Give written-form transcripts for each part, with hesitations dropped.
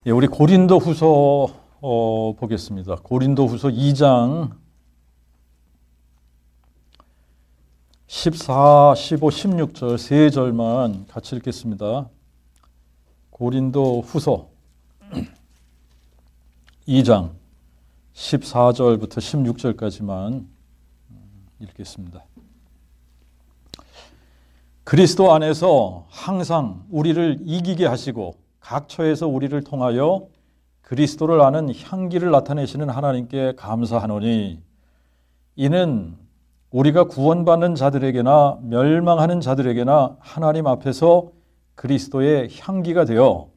예, 우리 고린도후서 보겠습니다. 고린도후서 2장 14, 15, 16절 세 절만 같이 읽겠습니다. 고린도후서 2장 14절부터 16절까지만 읽겠습니다. 그리스도 안에서 항상 우리를 이기게 하시고 각처에서 우리를 통하여 그리스도를 아는 향기를 나타내시는 하나님께 감사하노니 이는 우리가 구원받는 자들에게나 멸망하는 자들에게나 하나님 앞에서 그리스도의 향기가 되어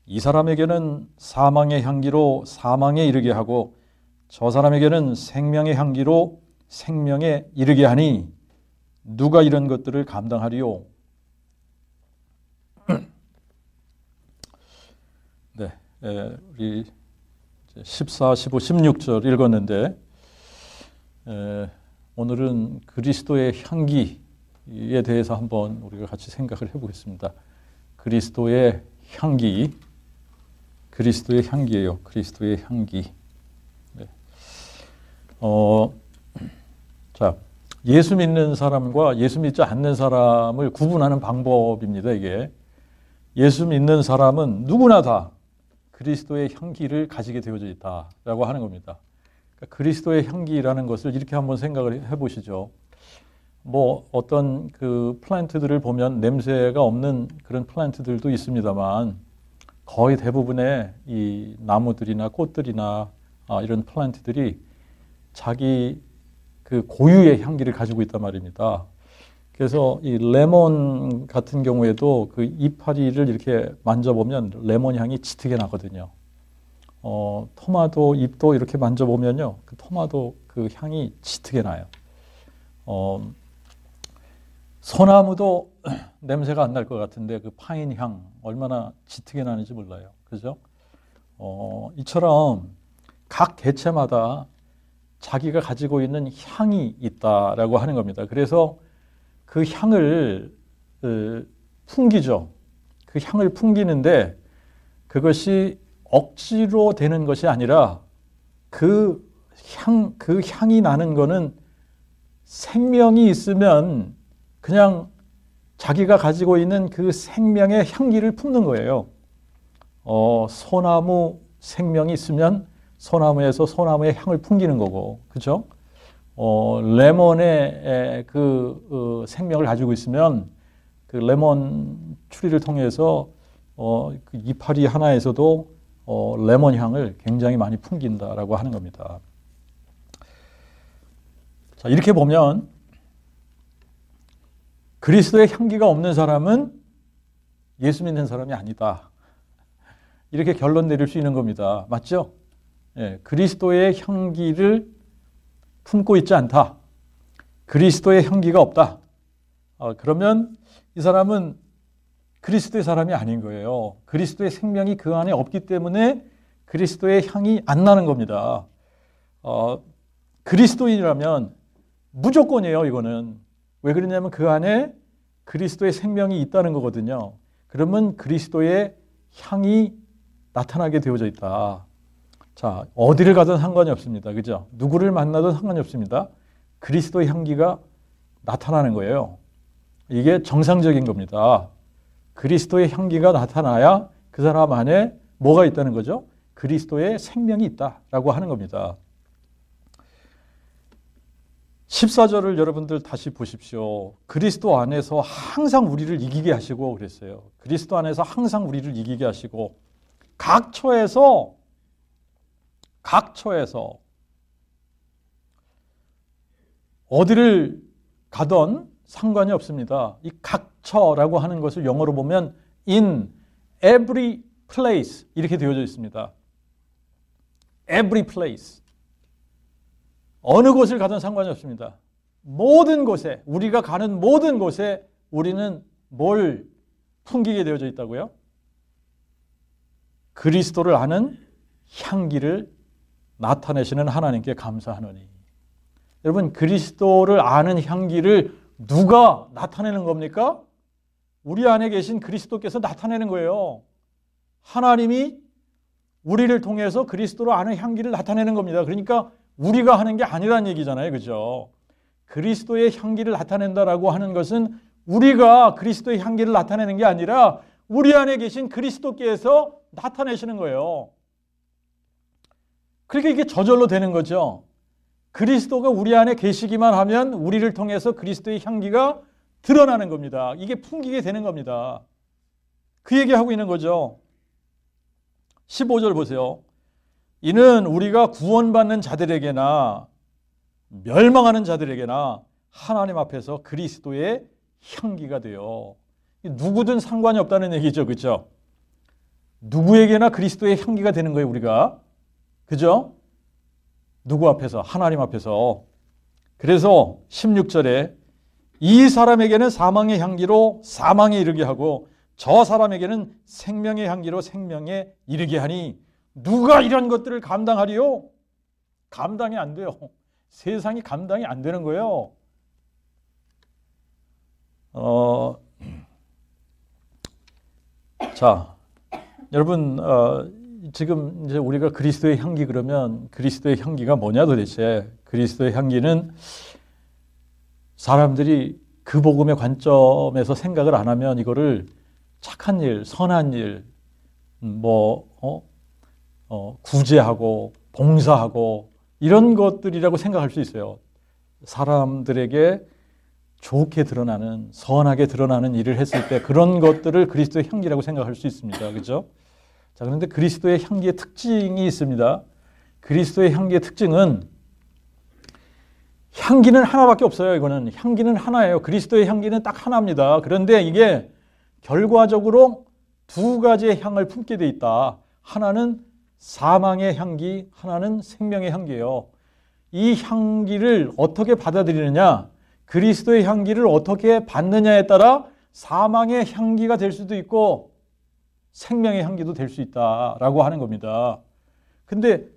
이 사람에게는 사망의 향기로 사망에 이르게 하고 저 사람에게는 생명의 향기로 생명에 이르게 하니 누가 이런 것들을 감당하리요? 네, 우리 14, 15, 16절 읽었는데 오늘은 그리스도의 향기에 대해서 한번 우리가 같이 생각을 해보겠습니다. 그리스도의 향기, 그리스도의 향기예요. 그리스도의 향기. 네. 자, 예수 믿는 사람과 예수 믿지 않는 사람을 구분하는 방법입니다. 이게 예수 믿는 사람은 누구나 다 그리스도의 향기를 가지게 되어져 있다라고 하는 겁니다. 그러니까 그리스도의 향기라는 것을 이렇게 한번 생각을 해보시죠. 뭐 어떤 그 플란트들을 보면 냄새가 없는 그런 플란트들도 있습니다만 거의 대부분의 이 나무들이나 꽃들이나 이런 플란트들이 자기 그 고유의 향기를 가지고 있단 말입니다. 그래서 이 레몬 같은 경우에도 그 이파리를 이렇게 만져보면 레몬 향이 짙게 나거든요. 토마토 잎도 이렇게 만져보면요, 그 토마토 그 향이 짙게 나요. 소나무도 냄새가 안 날 것 같은데 그 파인 향 얼마나 짙게 나는지 몰라요. 그죠? 이처럼 각 개체마다 자기가 가지고 있는 향이 있다라고 하는 겁니다. 그래서 그 향을 풍기죠. 그 향을 풍기는데 그것이 억지로 되는 것이 아니라 그 향이 나는 거는 생명이 있으면 그냥 자기가 가지고 있는 그 생명의 향기를 품는 거예요. 소나무 생명이 있으면 소나무에서 소나무의 향을 풍기는 거고, 그죠? 레몬의 그 생명을 가지고 있으면 그 레몬 추리를 통해서 그 이파리 하나에서도 레몬 향을 굉장히 많이 풍긴다라고 하는 겁니다. 자, 이렇게 보면 그리스도의 향기가 없는 사람은 예수 믿는 사람이 아니다. 이렇게 결론 내릴 수 있는 겁니다. 맞죠? 예, 그리스도의 향기를 품고 있지 않다. 그리스도의 향기가 없다. 그러면 이 사람은 그리스도의 사람이 아닌 거예요. 그리스도의 생명이 그 안에 없기 때문에 그리스도의 향이 안 나는 겁니다. 그리스도인이라면 무조건이에요, 이거는. 왜 그러냐면 그 안에 그리스도의 생명이 있다는 거거든요. 그러면 그리스도의 향이 나타나게 되어져 있다. 자, 어디를 가든 상관이 없습니다. 그죠? 누구를 만나도 상관이 없습니다. 그리스도의 향기가 나타나는 거예요. 이게 정상적인 겁니다. 그리스도의 향기가 나타나야 그 사람 안에 뭐가 있다는 거죠? 그리스도의 생명이 있다라고 하는 겁니다. 14절을 여러분들 다시 보십시오. 그리스도 안에서 항상 우리를 이기게 하시고 그랬어요. 그리스도 안에서 항상 우리를 이기게 하시고 각처에서 어디를 가던 상관이 없습니다. 이 각처라고 하는 것을 영어로 보면 in every place 이렇게 되어져 있습니다. every place. 어느 곳을 가든 상관이 없습니다. 모든 곳에, 우리가 가는 모든 곳에 우리는 뭘 풍기게 되어져 있다고요? 그리스도를 아는 향기를 나타내시는 하나님께 감사하노니. 여러분, 그리스도를 아는 향기를 누가 나타내는 겁니까? 우리 안에 계신 그리스도께서 나타내는 거예요. 하나님이 우리를 통해서 그리스도로 아는 향기를 나타내는 겁니다. 그러니까 우리가 하는 게 아니라는 얘기잖아요. 그죠? 그리스도의 향기를 나타낸다라고 하는 것은 우리가 그리스도의 향기를 나타내는 게 아니라 우리 안에 계신 그리스도께서 나타내시는 거예요. 그러니까 이게 저절로 되는 거죠. 그리스도가 우리 안에 계시기만 하면 우리를 통해서 그리스도의 향기가 드러나는 겁니다. 이게 풍기게 되는 겁니다. 그 얘기하고 있는 거죠. 15절 보세요. 이는 우리가 구원받는 자들에게나 멸망하는 자들에게나 하나님 앞에서 그리스도의 향기가 되어. 누구든 상관이 없다는 얘기죠. 그렇죠? 누구에게나 그리스도의 향기가 되는 거예요. 우리가. 그죠? 누구 앞에서? 하나님 앞에서. 그래서 16절에 이 사람에게는 사망의 향기로 사망에 이르게 하고 저 사람에게는 생명의 향기로 생명에 이르게 하니 누가 이런 것들을 감당하리요? 감당이 안 돼요. 세상이 감당이 안 되는 거예요. 자, 여러분, 지금 이제 우리가 그리스도의 향기 그러면 그리스도의 향기가 뭐냐 도대체? 그리스도의 향기는 사람들이 그 복음의 관점에서 생각을 안 하면 이거를 착한 일, 선한 일, 구제하고 봉사하고 이런 것들이라고 생각할 수 있어요. 사람들에게 좋게 드러나는, 선하게 드러나는 일을 했을 때 그런 것들을 그리스도의 향기라고 생각할 수 있습니다. 그렇죠? 자, 그런데 그리스도의 향기의 특징이 있습니다. 그리스도의 향기의 특징은 향기는 하나밖에 없어요. 이거는 향기는 하나예요. 그리스도의 향기는 딱 하나입니다. 그런데 이게 결과적으로 두 가지의 향을 품게 돼 있다. 하나는 사망의 향기, 하나는 생명의 향기예요. 이 향기를 어떻게 받아들이느냐, 그리스도의 향기를 어떻게 받느냐에 따라 사망의 향기가 될 수도 있고 생명의 향기도 될 수 있다라고 하는 겁니다. 근데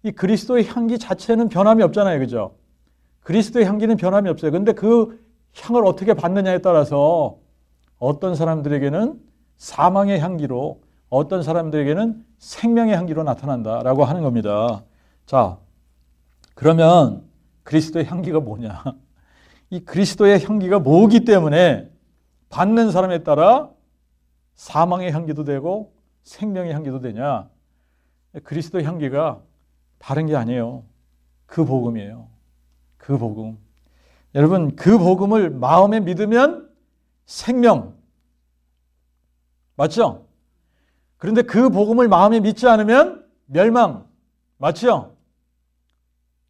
이 그리스도의 향기 자체는 변함이 없잖아요. 그죠? 그리스도의 향기는 변함이 없어요. 근데 그 향을 어떻게 받느냐에 따라서 어떤 사람들에게는 사망의 향기로, 어떤 사람들에게는 생명의 향기로 나타난다라고 하는 겁니다. 자, 그러면 그리스도의 향기가 뭐냐? 이 그리스도의 향기가 뭐기 때문에 받는 사람에 따라 사망의 향기도 되고 생명의 향기도 되냐? 그리스도의 향기가 다른 게 아니에요. 그 복음이에요. 그 복음. 여러분, 그 복음을 마음에 믿으면 생명. 맞죠? 그런데 그 복음을 마음에 믿지 않으면 멸망. 맞죠?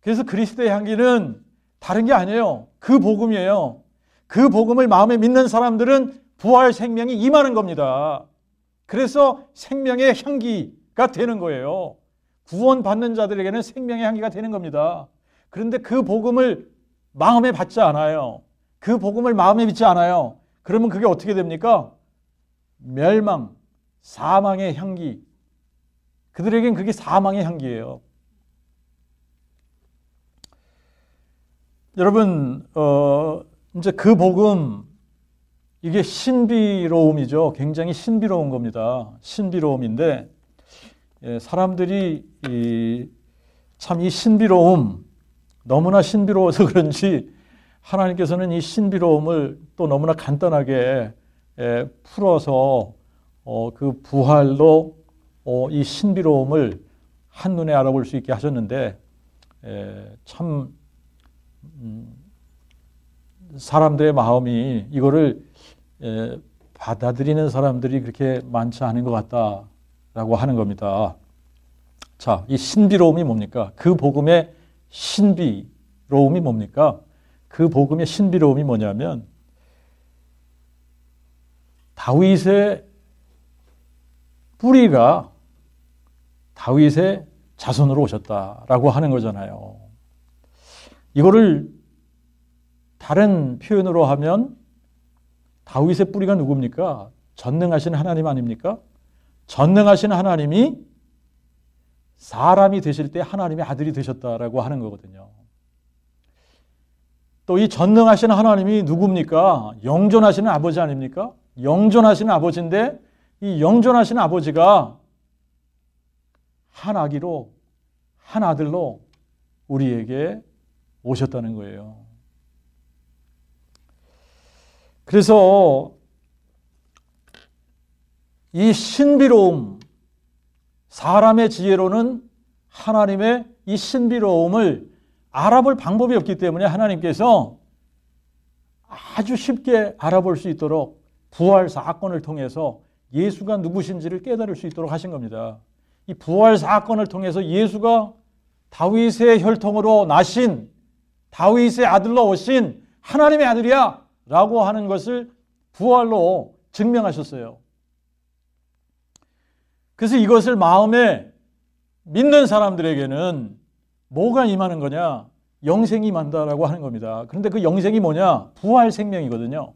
그래서 그리스도의 향기는 다른 게 아니에요. 그 복음이에요. 그 복음을 마음에 믿는 사람들은 부활 생명이 임하는 겁니다. 그래서 생명의 향기가 되는 거예요. 구원받는 자들에게는 생명의 향기가 되는 겁니다. 그런데 그 복음을 마음에 받지 않아요. 그 복음을 마음에 믿지 않아요. 그러면 그게 어떻게 됩니까? 멸망, 사망의 향기. 그들에겐 그게 사망의 향기예요. 여러분, 이제 그 복음, 이게 신비로움이죠. 굉장히 신비로운 겁니다. 신비로움인데, 사람들이 참 이 신비로움, 너무나 신비로워서 그런지 하나님께서는 이 신비로움을 또 너무나 간단하게 풀어서 그 부활로 이 신비로움을 한눈에 알아볼 수 있게 하셨는데, 참 사람들의 마음이 이거를 받아들이는 사람들이 그렇게 많지 않은 것 같다라고 하는 겁니다. 자, 이 신비로움이 뭡니까? 그 복음의 신비로움이 뭡니까? 그 복음의 신비로움이 뭐냐면 다윗의 뿌리가 다윗의 자손으로 오셨다라고 하는 거잖아요. 이거를 다른 표현으로 하면 다윗의 뿌리가 누굽니까? 전능하신 하나님 아닙니까? 전능하신 하나님이 사람이 되실 때 하나님의 아들이 되셨다라고 하는 거거든요. 또 이 전능하신 하나님이 누굽니까? 영존하시는 아버지 아닙니까? 영존하시는 아버지인데 이 영존하시는 아버지가 한 아기로, 한 아들로 우리에게 오셨다는 거예요. 그래서 이 신비로움, 사람의 지혜로는 하나님의 이 신비로움을 알아볼 방법이 없기 때문에 하나님께서 아주 쉽게 알아볼 수 있도록 부활 사건을 통해서 예수가 누구신지를 깨달을 수 있도록 하신 겁니다. 이 부활 사건을 통해서 예수가 다윗의 혈통으로 나신, 다윗의 아들로 오신 하나님의 아들이야 라고 하는 것을 부활로 증명하셨어요. 그래서 이것을 마음에 믿는 사람들에게는 뭐가 임하는 거냐? 영생이 임한다라고 하는 겁니다. 그런데 그 영생이 뭐냐? 부활 생명이거든요.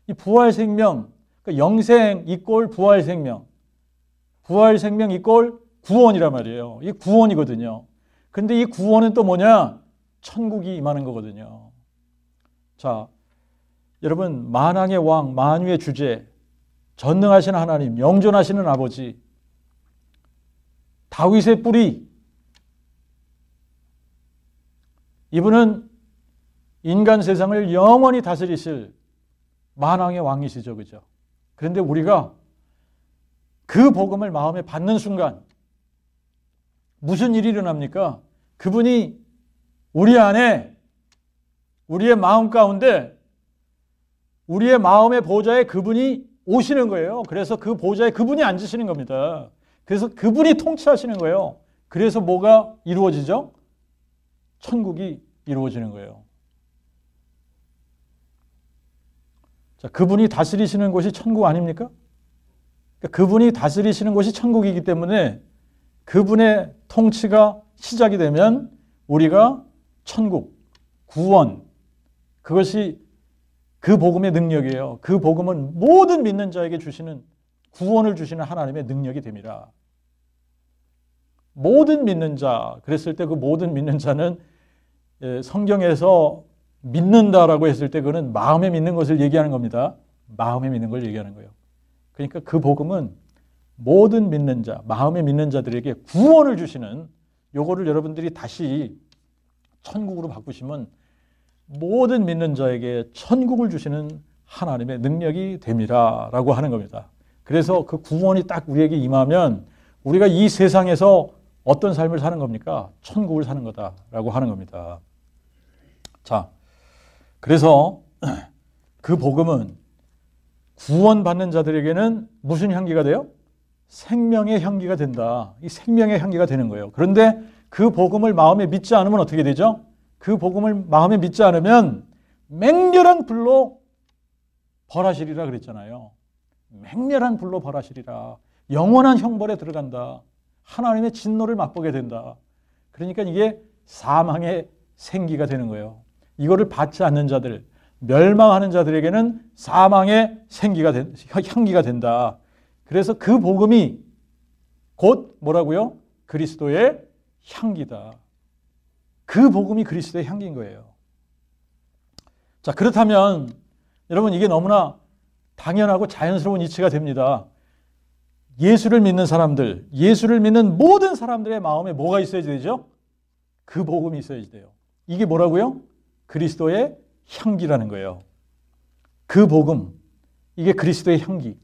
이 부활 생명, 그 영생 이꼴 부활 생명, 부활 생명 이꼴 구원이란 말이에요. 이 구원이거든요. 근데 이 구원은 또 뭐냐? 천국이 임하는 거거든요. 자, 여러분, 만왕의 왕, 만유의 주제, 전능하신 하나님, 영존하시는 아버지, 다윗의 뿌리, 이분은 인간 세상을 영원히 다스리실 만왕의 왕이시죠. 그죠? 그런데 우리가 그 복음을 마음에 받는 순간 무슨 일이 일어납니까? 그분이 우리 안에, 우리의 마음 가운데, 우리의 마음의 보좌에 그분이 오시는 거예요. 그래서 그 보좌에 그분이 앉으시는 겁니다. 그래서 그분이 통치하시는 거예요. 그래서 뭐가 이루어지죠? 천국이 이루어지는 거예요. 자, 그분이 다스리시는 곳이 천국 아닙니까? 그러니까 그분이 다스리시는 곳이 천국이기 때문에 그분의 통치가 시작이 되면 우리가 천국, 구원, 그것이 그 복음의 능력이에요. 그 복음은 모든 믿는 자에게 주시는, 구원을 주시는 하나님의 능력이 됩니다. 모든 믿는 자, 그랬을 때 그 모든 믿는 자는 성경에서 믿는다라고 했을 때 그거는 마음에 믿는 것을 얘기하는 겁니다. 마음에 믿는 걸 얘기하는 거예요. 그러니까 그 복음은 모든 믿는 자, 마음에 믿는 자들에게 구원을 주시는, 요거를 여러분들이 다시 천국으로 바꾸시면 모든 믿는 자에게 천국을 주시는 하나님의 능력이 됩니다. 라고 하는 겁니다. 그래서 그 구원이 딱 우리에게 임하면 우리가 이 세상에서 어떤 삶을 사는 겁니까? 천국을 사는 거다라고 하는 겁니다. 자, 그래서 그 복음은 구원받는 자들에게는 무슨 향기가 돼요? 생명의 향기가 된다. 이 생명의 향기가 되는 거예요. 그런데 그 복음을 마음에 믿지 않으면 어떻게 되죠? 그 복음을 마음에 믿지 않으면 맹렬한 불로 벌하시리라 그랬잖아요. 맹렬한 불로 벌하시리라. 영원한 형벌에 들어간다. 하나님의 진노를 맛보게 된다. 그러니까 이게 사망의 생기가 되는 거예요. 이거를 받지 않는 자들, 멸망하는 자들에게는 사망의 향기가 된다. 그래서 그 복음이 곧 뭐라고요? 그리스도의 향기다. 그 복음이 그리스도의 향기인 거예요. 자, 그렇다면 여러분 이게 너무나 당연하고 자연스러운 이치가 됩니다. 예수를 믿는 사람들, 예수를 믿는 모든 사람들의 마음에 뭐가 있어야 되죠? 그 복음이 있어야 돼요. 이게 뭐라고요? 그리스도의 향기라는 거예요. 그 복음, 이게 그리스도의 향기.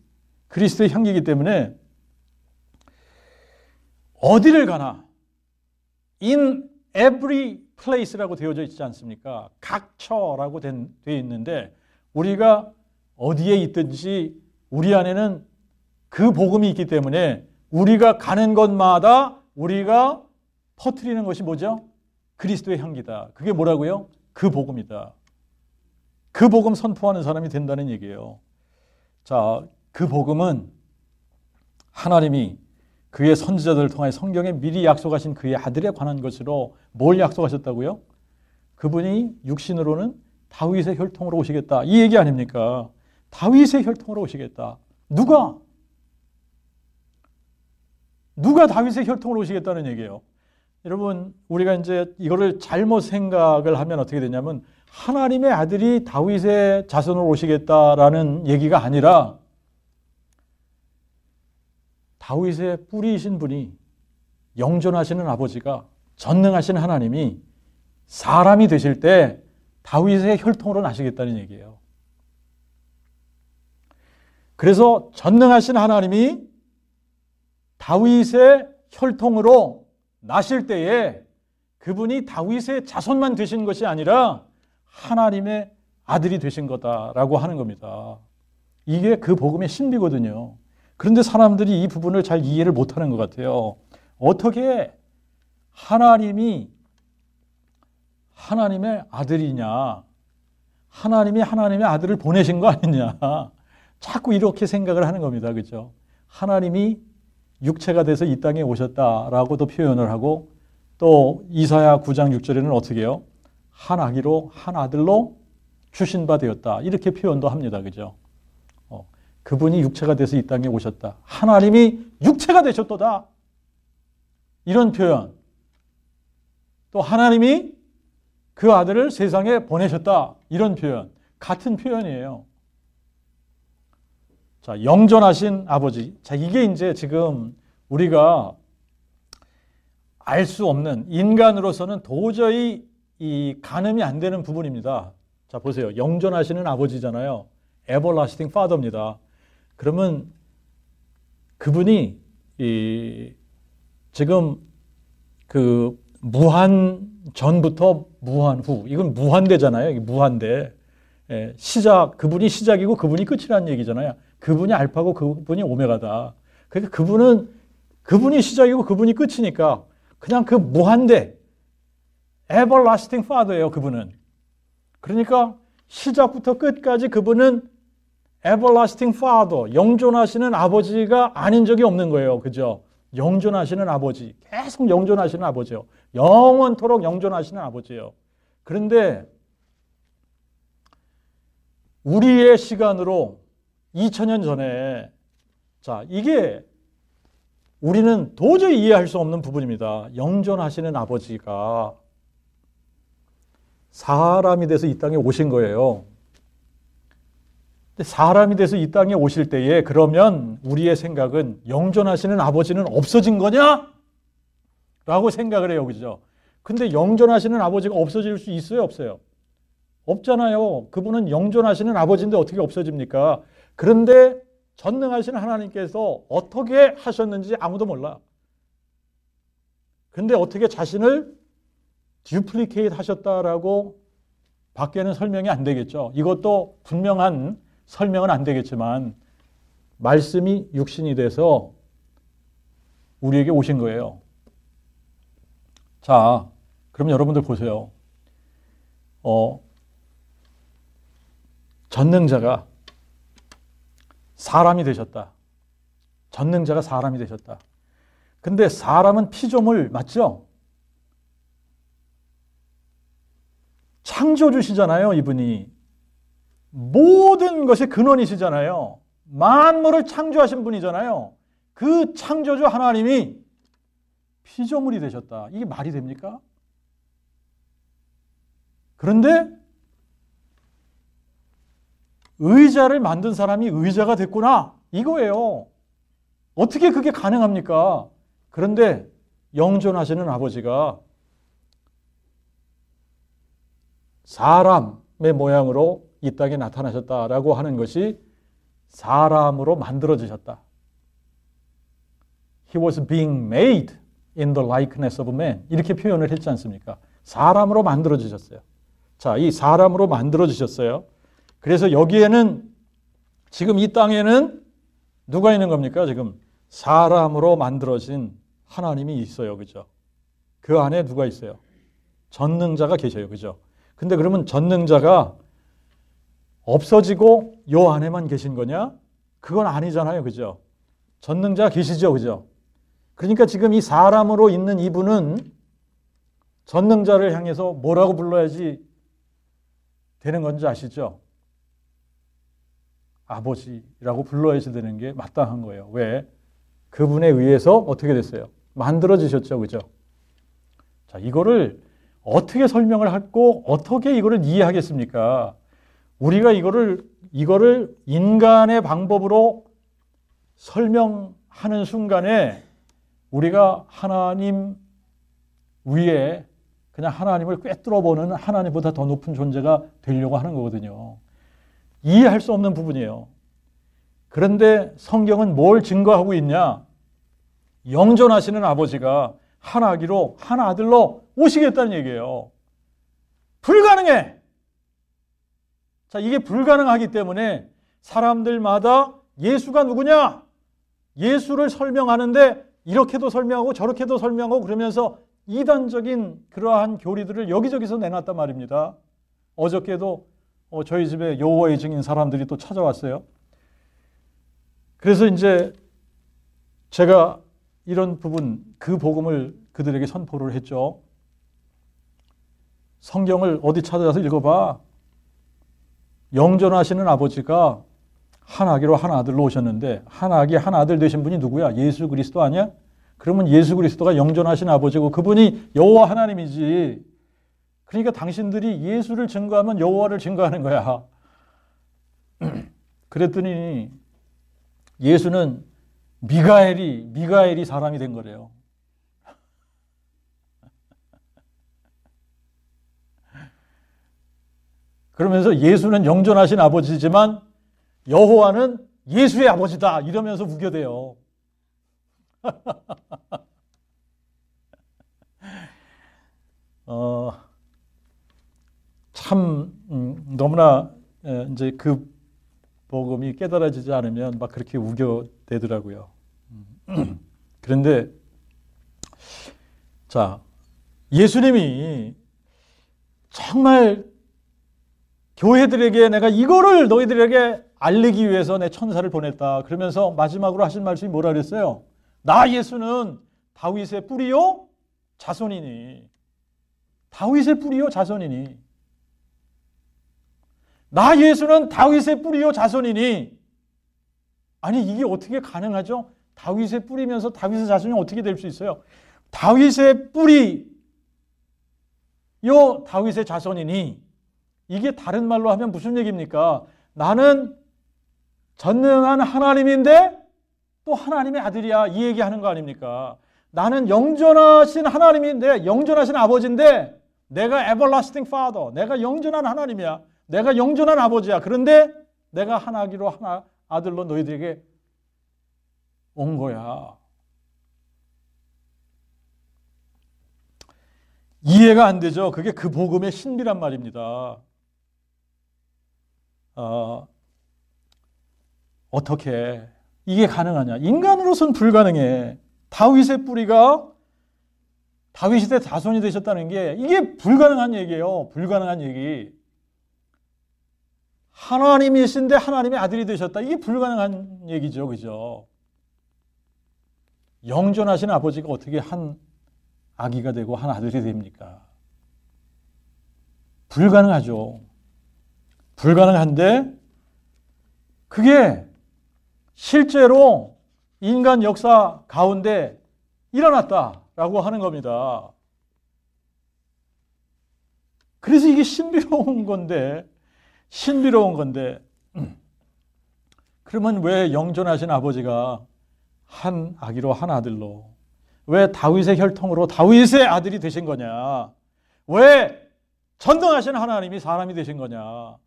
그리스도의 향기이기 때문에 어디를 가나 in every place라고 되어져 있지 않습니까? 각처라고 되어 있는데 우리가 어디에 있든지 우리 안에는 그 복음이 있기 때문에 우리가 가는 곳마다 우리가 퍼뜨리는 것이 뭐죠? 그리스도의 향기다. 그게 뭐라고요? 그 복음이다. 그 복음 선포하는 사람이 된다는 얘기예요. 자, 그 복음은 하나님이 그의 선지자들을 통해 성경에 미리 약속하신 그의 아들에 관한 것으로 뭘 약속하셨다고요? 그분이 육신으로는 다윗의 혈통으로 오시겠다. 이 얘기 아닙니까? 다윗의 혈통으로 오시겠다. 누가 다윗의 혈통으로 오시겠다는 얘기예요. 여러분, 우리가 이제 이거를 잘못 생각을 하면 어떻게 되냐면 하나님의 아들이 다윗의 자손으로 오시겠다라는 얘기가 아니라 다윗의 뿌리이신 분이 영존하시는 아버지가, 전능하신 하나님이 사람이 되실 때 다윗의 혈통으로 나시겠다는 얘기예요. 그래서 전능하신 하나님이 다윗의 혈통으로 나실 때에 그분이 다윗의 자손만 되신 것이 아니라 하나님의 아들이 되신 거다라고 하는 겁니다. 이게 그 복음의 신비거든요. 그런데 사람들이 이 부분을 잘 이해를 못하는 것 같아요. 어떻게 하나님이 하나님의 아들이냐, 하나님이 하나님의 아들을 보내신 거 아니냐, 자꾸 이렇게 생각을 하는 겁니다. 그렇죠? 하나님이 육체가 돼서 이 땅에 오셨다라고도 표현을 하고, 또 이사야 9장 6절에는 어떻게 해요? 한 아기로 한 아들로 주신 바 되었다, 이렇게 표현도 합니다. 그죠? 그분이 육체가 돼서 이 땅에 오셨다, 하나님이 육체가 되셨도다, 이런 표현. 또 하나님이 그 아들을 세상에 보내셨다, 이런 표현. 같은 표현이에요. 자, 영존하신 아버지. 자, 이게 이제 지금 우리가 알 수 없는, 인간으로서는 도저히 이 가늠이 안 되는 부분입니다. 자, 보세요. 영존하시는 아버지잖아요. Everlasting Father입니다. 그러면 그분이 지금 그 무한 전부터 무한 후, 이건 무한대잖아요. 무한대. 그분이 시작이고 그분이 끝이라는 얘기잖아요. 그분이 알파고 그분이 오메가다. 그러니까 그분이 시작이고 그분이 끝이니까 그냥 그 무한대, Everlasting Father예요, 그분은. 그러니까 시작부터 끝까지 그분은 Everlasting Father, 영존하시는 아버지가 아닌 적이 없는 거예요. 그죠? 영존하시는 아버지, 계속 영존하시는 아버지요. 영원토록 영존하시는 아버지예요. 그런데 우리의 시간으로 2000년 전에, 자, 이게 우리는 도저히 이해할 수 없는 부분입니다. 영존하시는 아버지가 사람이 돼서 이 땅에 오신 거예요. 근데 사람이 돼서 이 땅에 오실 때에 그러면 우리의 생각은 영존하시는 아버지는 없어진 거냐? 라고 생각을 해요. 그죠? 근데 영존하시는 아버지가 없어질 수 있어요? 없어요? 없잖아요. 그분은 영존하시는 아버지인데 어떻게 없어집니까? 그런데 전능하신 하나님께서 어떻게 하셨는지 아무도 몰라. 근데 어떻게 자신을 듀플리케이트 하셨다라고 밖에는 설명이 안 되겠죠. 이것도 분명한 설명은 안 되겠지만 말씀이 육신이 돼서 우리에게 오신 거예요. 자, 그럼 여러분들 보세요. 전능자가 사람이 되셨다. 전능자가 사람이 되셨다. 근데 사람은 피조물 맞죠? 창조주시잖아요, 이분이. 모든 것의 근원이시잖아요. 만물을 창조하신 분이잖아요. 그 창조주 하나님이 피조물이 되셨다. 이게 말이 됩니까? 그런데 의자를 만든 사람이 의자가 됐구나, 이거예요. 어떻게 그게 가능합니까? 그런데 영존하시는 아버지가 사람의 모양으로 이 땅에 나타나셨다라고 하는 것이 사람으로 만들어지셨다. He was being made in the likeness of man. 이렇게 표현을 했지 않습니까? 사람으로 만들어지셨어요. 자, 이 사람으로 만들어지셨어요. 그래서 여기에는 지금 이 땅에는 누가 있는 겁니까? 지금 사람으로 만들어진 하나님이 있어요. 그죠? 그 안에 누가 있어요? 전능자가 계셔요. 그죠? 근데 그러면 전능자가 없어지고 요 안에만 계신 거냐? 그건 아니잖아요. 그죠? 전능자가 계시죠. 그죠? 그러니까 지금 이 사람으로 있는 이분은 전능자를 향해서 뭐라고 불러야지 되는 건지 아시죠? 아버지라고 불러야지 되는 게 마땅한 거예요. 왜? 그분에 의해서 어떻게 됐어요? 만들어지셨죠. 그죠? 자, 이거를 어떻게 설명을 하고 어떻게 이거를 이해하겠습니까? 우리가 이거를 인간의 방법으로 설명하는 순간에 우리가 하나님 위에 그냥 하나님을 꿰뚫어보는 하나님보다 더 높은 존재가 되려고 하는 거거든요. 이해할 수 없는 부분이에요. 그런데 성경은 뭘 증거하고 있냐? 영존하시는 아버지가 한 아기로 한 아들로 오시겠다는 얘기예요. 불가능해! 자, 이게 불가능하기 때문에 사람들마다 예수가 누구냐? 예수를 설명하는데 이렇게도 설명하고 저렇게도 설명하고 그러면서 이단적인 그러한 교리들을 여기저기서 내놨단 말입니다. 어저께도 저희 집에 여호와의 증인 사람들이 또 찾아왔어요. 그래서 이제 제가 이런 부분, 그 복음을 그들에게 선포를 했죠. 성경을 어디 찾아서 읽어봐. 영존하시는 아버지가 한 아기로 한 아들로 오셨는데 한 아기 한 아들 되신 분이 누구야? 예수 그리스도 아니야? 그러면 예수 그리스도가 영존하신 아버지고 그분이 여호와 하나님이지. 그러니까 당신들이 예수를 증거하면 여호와를 증거하는 거야. 그랬더니 예수는 미가엘이 사람이 된 거래요. 그러면서 예수는 영존하신 아버지지만 여호와는 예수의 아버지다 이러면서 우겨대요. 참 너무나 이제 그 복음이 깨달아지지 않으면 막 그렇게 우겨대더라고요. 그런데 자, 예수님이 정말 교회들에게 내가 이거를 너희들에게 알리기 위해서 내 천사를 보냈다. 그러면서 마지막으로 하신 말씀이 뭐라 그랬어요? 나 예수는 다윗의 뿌리요 자손이니. 다윗의 뿌리요 자손이니. 나 예수는 다윗의 뿌리요 자손이니. 아니 이게 어떻게 가능하죠? 다윗의 뿌리면서 다윗의 자손이 어떻게 될 수 있어요? 다윗의 뿌리요 다윗의 자손이니. 이게 다른 말로 하면 무슨 얘기입니까? 나는 전능한 하나님인데 또 하나님의 아들이야. 이 얘기하는 거 아닙니까? 나는 영존하신 하나님인데 영존하신 아버지인데 내가 everlasting father, 내가 영존한 하나님이야. 내가 영존한 아버지야. 그런데 내가 한 아기로 한 아들로 너희들에게 온 거야. 이해가 안 되죠? 그게 그 복음의 신비란 말입니다. 어떻게 이게 가능하냐? 인간으로서는 불가능해. 다윗의 뿌리가 다윗 시대 자손이 되셨다는 게 이게 불가능한 얘기예요. 불가능한 얘기. 하나님이신데 하나님의 아들이 되셨다. 이게 불가능한 얘기죠. 그죠? 영존하신 아버지가 어떻게 한 아기가 되고 한 아들이 됩니까? 불가능하죠. 불가능한데 그게 실제로 인간 역사 가운데 일어났다라고 하는 겁니다. 그래서 이게 신비로운 건데 그러면 왜 영존하신 아버지가 한 아기로 한 아들로 왜 다윗의 혈통으로 다윗의 아들이 되신 거냐? 왜 전능하신 하나님이 사람이 되신 거냐?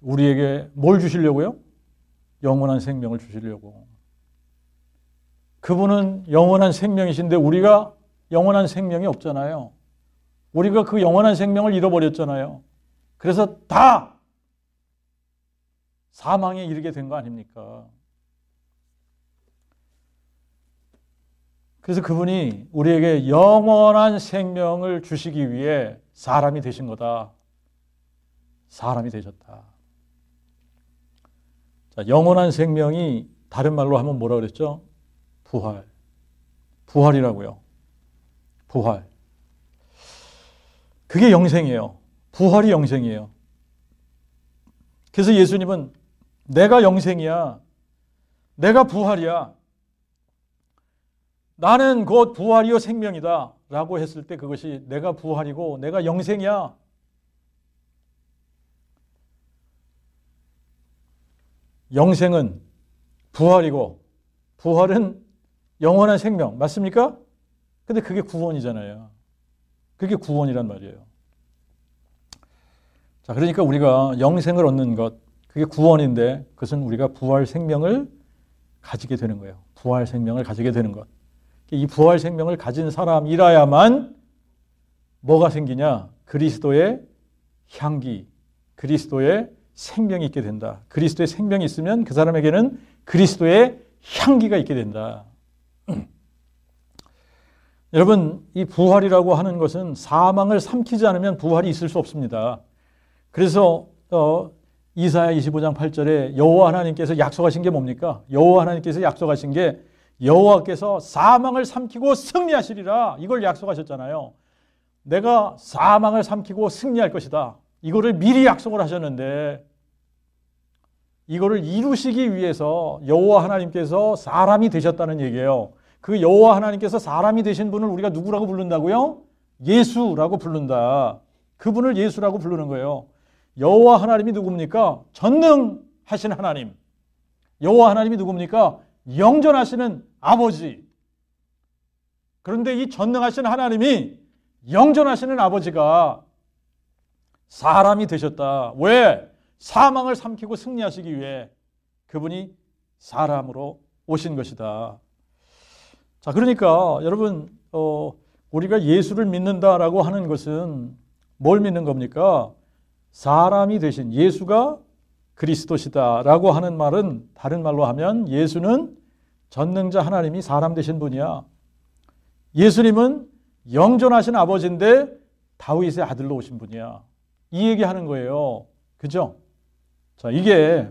우리에게 뭘 주시려고요? 영원한 생명을 주시려고. 그분은 영원한 생명이신데 우리가 영원한 생명이 없잖아요. 우리가 그 영원한 생명을 잃어버렸잖아요. 그래서 다 사망에 이르게 된 거 아닙니까? 그래서 그분이 우리에게 영원한 생명을 주시기 위해 사람이 되신 거다. 사람이 되셨다. 자, 영원한 생명이 다른 말로 하면 뭐라 그랬죠? 부활. 부활이라고요. 부활. 그게 영생이에요. 부활이 영생이에요. 그래서 예수님은 내가 영생이야. 내가 부활이야. 나는 곧 부활이요 생명이다. 라고 했을 때 그것이 내가 부활이고 내가 영생이야. 영생은 부활이고 부활은 영원한 생명. 맞습니까? 근데 그게 구원이잖아요. 그게 구원이란 말이에요. 자, 그러니까 우리가 영생을 얻는 것, 그게 구원인데 그것은 우리가 부활 생명을 가지게 되는 거예요. 부활 생명을 가지게 되는 것. 이 부활 생명을 가진 사람이라야만 뭐가 생기냐? 그리스도의 향기, 그리스도의 생명이 있게 된다. 그리스도의 생명이 있으면 그 사람에게는 그리스도의 향기가 있게 된다. 여러분, 이 부활이라고 하는 것은 사망을 삼키지 않으면 부활이 있을 수 없습니다. 그래서 이사야 25장 8절에 여호와 하나님께서 약속하신 게 뭡니까? 여호와 하나님께서 약속하신 게 여호와께서 사망을 삼키고 승리하시리라. 이걸 약속하셨잖아요. 내가 사망을 삼키고 승리할 것이다. 이거를 미리 약속을 하셨는데 이거를 이루시기 위해서 여호와 하나님께서 사람이 되셨다는 얘기예요. 그 여호와 하나님께서 사람이 되신 분을 우리가 누구라고 부른다고요? 예수라고 부른다. 그분을 예수라고 부르는 거예요. 여호와 하나님이 누굽니까? 전능하신 하나님. 여호와 하나님이 누굽니까? 영존하시는 아버지. 그런데 이 전능하신 하나님이 영존하시는 아버지가 사람이 되셨다. 왜? 사망을 삼키고 승리하시기 위해 그분이 사람으로 오신 것이다. 자, 그러니까 여러분 우리가 예수를 믿는다라고 하는 것은 뭘 믿는 겁니까? 사람이 되신 예수가 그리스도시다라고 하는 말은 다른 말로 하면 예수는 전능자 하나님이 사람 되신 분이야. 예수님은 영존하신 아버지인데 다윗의 아들로 오신 분이야. 이 얘기하는 거예요. 그죠? 자, 이게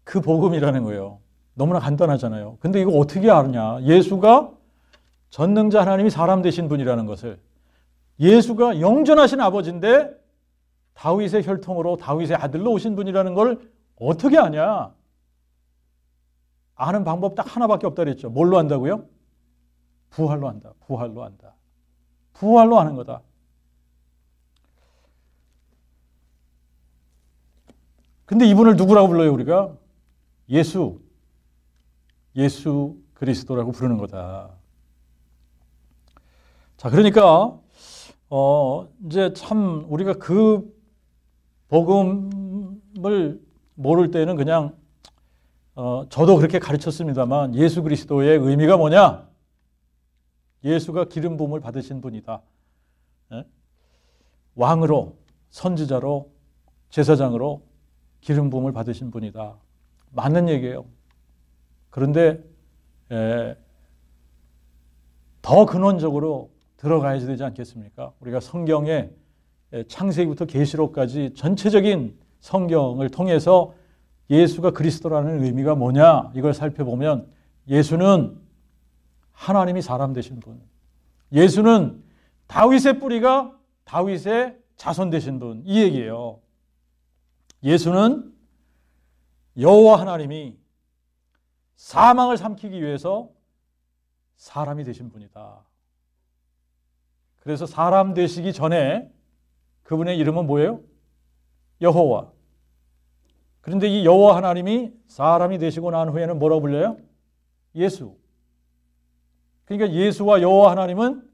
그 복음이라는 거예요. 너무나 간단하잖아요. 근데 이거 어떻게 아느냐? 예수가 전능자 하나님이 사람 되신 분이라는 것을, 예수가 영존하신 아버지인데 다윗의 혈통으로 다윗의 아들로 오신 분이라는 걸 어떻게 아냐? 아는 방법 딱 하나밖에 없다 그랬죠. 뭘로 한다고요? 부활로 한다. 부활로 한다. 부활로 하는 거다. 근데 이분을 누구라고 불러요, 우리가? 예수 그리스도라고 부르는 거다. 자, 그러니까 이제 참 우리가 그 복음을 모를 때는 그냥 저도 그렇게 가르쳤습니다만 예수 그리스도의 의미가 뭐냐? 예수가 기름 부음을 받으신 분이다. 왕으로, 선지자로, 제사장으로 기름 부음을 받으신 분이다. 맞는 얘기예요. 그런데 더 근원적으로 들어가야 되지 않겠습니까? 우리가 성경에 창세기부터 계시록까지 전체적인 성경을 통해서 예수가 그리스도라는 의미가 뭐냐 이걸 살펴보면 예수는 하나님이 사람 되신 분, 예수는 다윗의 뿌리가 다윗의 자손 되신 분, 이 얘기예요. 예수는 여호와 하나님이 사망을 삼키기 위해서 사람이 되신 분이다. 그래서 사람 되시기 전에 그분의 이름은 뭐예요? 여호와. 그런데 이 여호와 하나님이 사람이 되시고 난 후에는 뭐라고 불려요? 예수. 그러니까 예수와 여호와 하나님은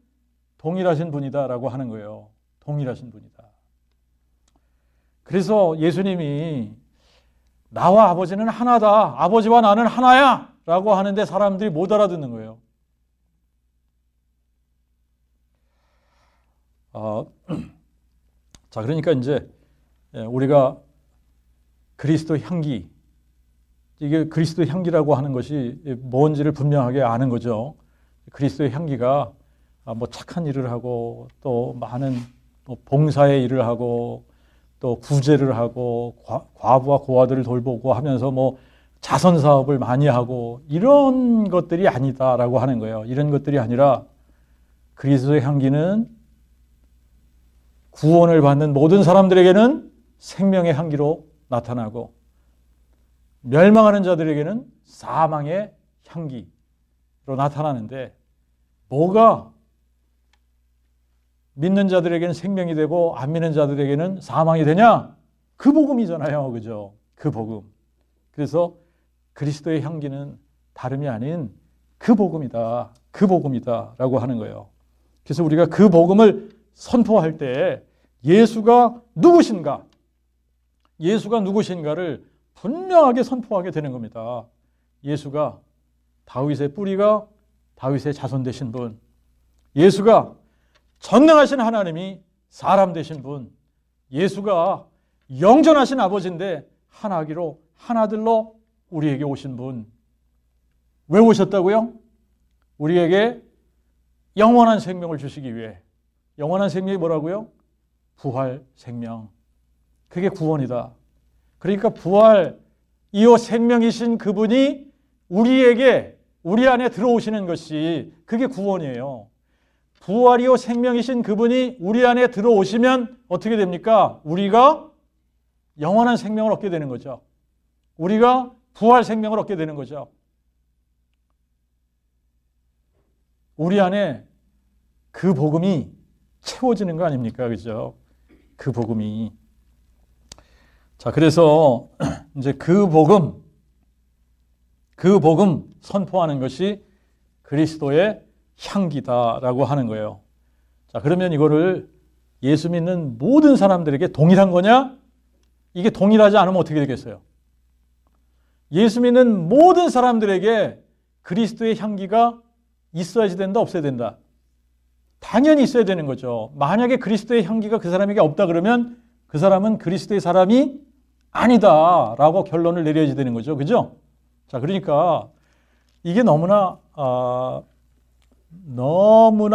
동일하신 분이다라고 하는 거예요. 동일하신 분이다. 그래서 예수님이 나와 아버지는 하나다. 아버지와 나는 하나야. 라고 하는데 사람들이 못 알아듣는 거예요. 자, 그러니까 이제 우리가 그리스도 향기, 이게 그리스도 향기라고 하는 것이 뭔지를 분명하게 아는 거죠. 그리스도의 향기가 뭐 착한 일을 하고 또 많은 봉사의 일을 하고 또 구제를 하고 과부와 고아들을 돌보고 하면서 뭐 자선 사업을 많이 하고 이런 것들이 아니다라고 하는 거예요. 이런 것들이 아니라 그리스도의 향기는 구원을 받는 모든 사람들에게는 생명의 향기로 나타나고 멸망하는 자들에게는 사망의 향기로 나타나는데 뭐가 믿는 자들에게는 생명이 되고 안 믿는 자들에게는 사망이 되냐? 그 복음이잖아요. 그죠? 그 복음. 그래서 그리스도의 향기는 다름이 아닌 그 복음이다. 그 복음이다. 라고 하는 거예요. 그래서 우리가 그 복음을 선포할 때 예수가 누구신가? 예수가 누구신가를 분명하게 선포하게 되는 겁니다. 예수가 다윗의 뿌리가 다윗의 자손 되신 분, 예수가 전능하신 하나님이 사람 되신 분, 예수가 영전하신 아버지인데 한 아기로 한 아들로 우리에게 오신 분. 왜 오셨다고요? 우리에게 영원한 생명을 주시기 위해. 영원한 생명이 뭐라고요? 부활 생명. 그게 구원이다. 그러니까 부활, 이어 생명이신 그분이 우리에게, 우리 안에 들어오시는 것이 그게 구원이에요. 부활이요 생명이신 그분이 우리 안에 들어오시면 어떻게 됩니까? 우리가 영원한 생명을 얻게 되는 거죠. 우리가 부활 생명을 얻게 되는 거죠. 우리 안에 그 복음이 채워지는 거 아닙니까? 그죠? 그 복음이. 자, 그래서 이제 그 복음 선포하는 것이 그리스도의 향기다라고 하는 거예요. 자, 그러면 이거를 예수 믿는 모든 사람들에게 동일한 거냐? 이게 동일하지 않으면 어떻게 되겠어요? 예수 믿는 모든 사람들에게 그리스도의 향기가 있어야지 된다, 없어야 된다? 당연히 있어야 되는 거죠. 만약에 그리스도의 향기가 그 사람에게 없다 그러면 그 사람은 그리스도의 사람이 아니다라고 결론을 내려야지 되는 거죠. 그죠? 자, 그러니까 이게 너무나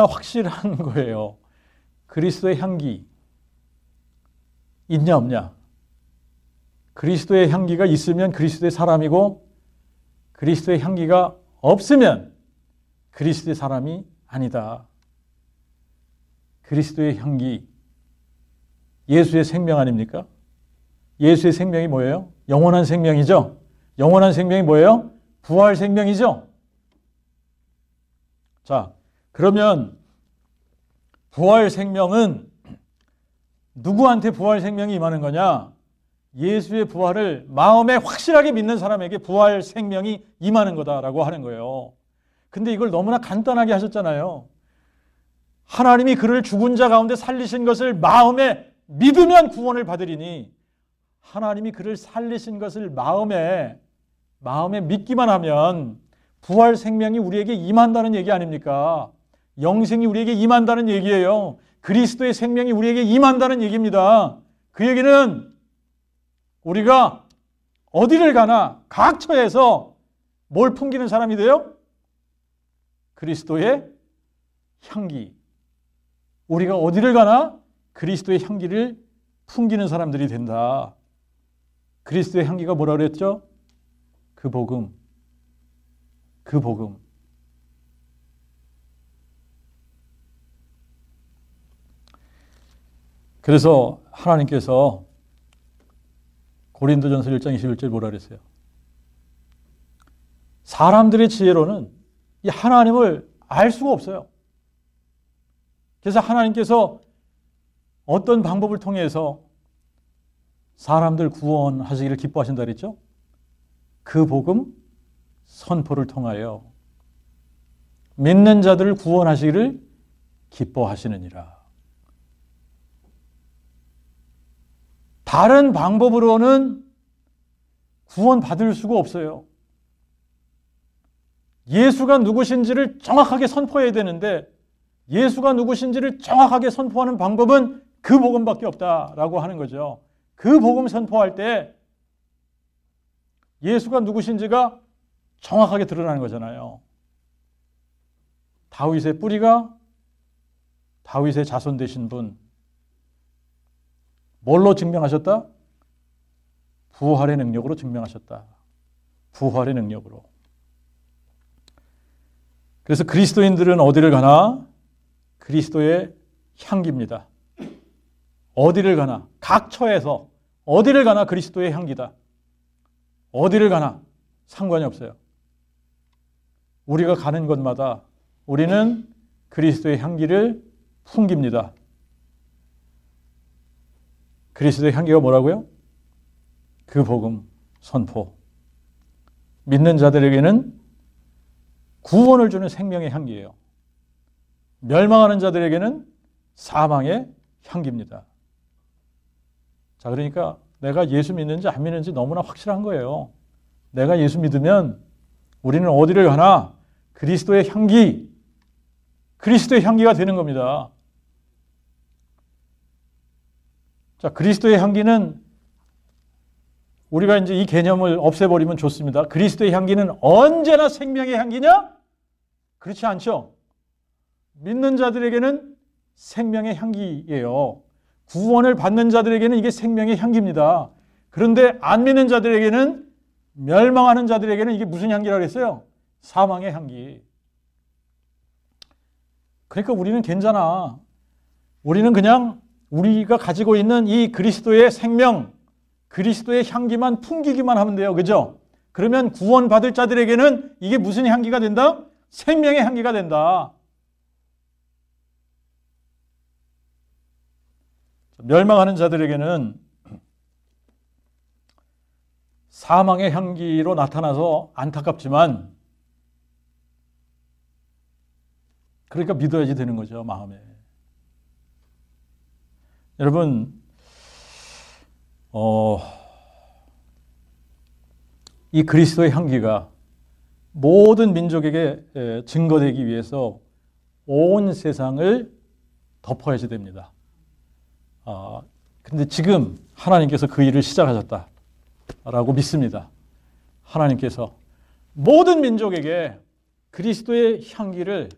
확실한 거예요. 그리스도의 향기 있냐 없냐? 그리스도의 향기가 있으면 그리스도의 사람이고 그리스도의 향기가 없으면 그리스도의 사람이 아니다. 그리스도의 향기, 예수의 생명 아닙니까? 예수의 생명이 뭐예요? 영원한 생명이죠. 영원한 생명이 뭐예요? 부활 생명이죠. 자, 그러면 부활 생명은 누구한테 부활 생명이 임하는 거냐? 예수의 부활을 마음에 확실하게 믿는 사람에게 부활 생명이 임하는 거다라고 하는 거예요. 근데 이걸 너무나 간단하게 하셨잖아요. 하나님이 그를 죽은 자 가운데 살리신 것을 마음에 믿으면 구원을 받으리니, 하나님이 그를 살리신 것을 마음에 믿기만 하면 부활 생명이 우리에게 임한다는 얘기 아닙니까? 영생이 우리에게 임한다는 얘기예요. 그리스도의 생명이 우리에게 임한다는 얘기입니다. 그 얘기는 우리가 어디를 가나 각 처에서 뭘 풍기는 사람이 돼요? 그리스도의 향기. 우리가 어디를 가나 그리스도의 향기를 풍기는 사람들이 된다. 그리스도의 향기가 뭐라 그랬죠? 그 복음. 그 복음. 그래서 하나님께서 고린도전서 1장 21절 뭐라 그랬어요? 사람들의 지혜로는 이 하나님을 알 수가 없어요. 그래서 하나님께서 어떤 방법을 통해서 사람들 구원하시기를 기뻐하신다 그랬죠? 그 복음 선포를 통하여 믿는 자들을 구원하시기를 기뻐하시느니라. 다른 방법으로는 구원받을 수가 없어요. 예수가 누구신지를 정확하게 선포해야 되는데 예수가 누구신지를 정확하게 선포하는 방법은 그 복음밖에 없다라고 하는 거죠. 그 복음 선포할 때 예수가 누구신지가 정확하게 드러나는 거잖아요. 다윗의 뿌리가 다윗의 자손 되신 분. 뭘로 증명하셨다? 부활의 능력으로 증명하셨다. 부활의 능력으로. 그래서 그리스도인들은 어디를 가나? 그리스도의 향기입니다. 어디를 가나? 각 처에서 어디를 가나 그리스도의 향기다. 어디를 가나 상관이 없어요. 우리가 가는 곳마다 우리는 그리스도의 향기를 풍깁니다. 그리스도의 향기가 뭐라고요? 그 복음 선포. 믿는 자들에게는 구원을 주는 생명의 향기예요. 멸망하는 자들에게는 사망의 향기입니다. 자, 그러니까 내가 예수 믿는지 안 믿는지 너무나 확실한 거예요. 내가 예수 믿으면 우리는 어디를 가나 그리스도의 향기, 그리스도의 향기가 되는 겁니다. 자, 그리스도의 향기는 우리가 이제 이 개념을 없애버리면 좋습니다. 그리스도의 향기는 언제나 생명의 향기냐? 그렇지 않죠. 믿는 자들에게는 생명의 향기예요. 구원을 받는 자들에게는 이게 생명의 향기입니다. 그런데 안 믿는 자들에게는, 멸망하는 자들에게는 이게 무슨 향기라고 했어요? 사망의 향기. 그러니까 우리는 괜찮아. 우리는 그냥 우리가 가지고 있는 이 그리스도의 생명, 그리스도의 향기만 풍기기만 하면 돼요. 그죠? 그러면 구원받을 자들에게는 이게 무슨 향기가 된다? 생명의 향기가 된다. 멸망하는 자들에게는 사망의 향기로 나타나서 안타깝지만, 그러니까 믿어야지 되는 거죠, 마음에. 여러분, 이 그리스도의 향기가 모든 민족에게 증거되기 위해서 온 세상을 덮어야지 됩니다. 근데 지금 하나님께서 그 일을 시작하셨다라고 믿습니다. 하나님께서 모든 민족에게 그리스도의 향기를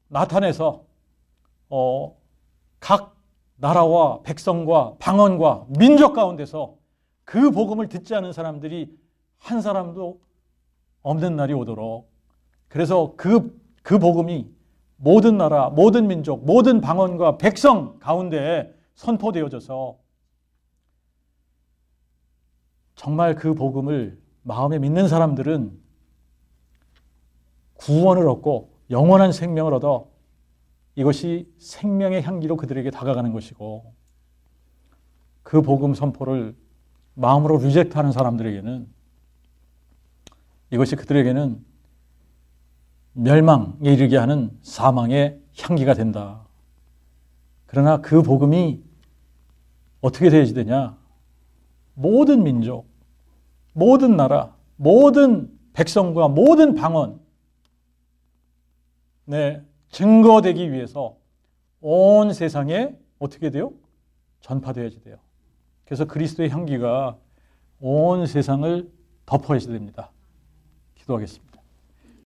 나타내서 각 나라와 백성과 방언과 민족 가운데서 그 복음을 듣지 않은 사람들이 한 사람도 없는 날이 오도록, 그래서 그 복음이 모든 나라, 모든 민족, 모든 방언과 백성 가운데 선포되어져서 정말 그 복음을 마음에 믿는 사람들은 구원을 얻고 영원한 생명을 얻어 이것이 생명의 향기로 그들에게 다가가는 것이고, 그 복음 선포를 마음으로 리젝트하는 사람들에게는 이것이 그들에게는 멸망에 이르게 하는 사망의 향기가 된다. 그러나 그 복음이 어떻게 되어야지 되냐? 모든 민족, 모든 나라, 모든 백성과 모든 방언, 증거되기 위해서 온 세상에 어떻게 돼요? 전파되어야지 돼요. 그래서 그리스도의 향기가 온 세상을 덮어야지 됩니다. 기도하겠습니다.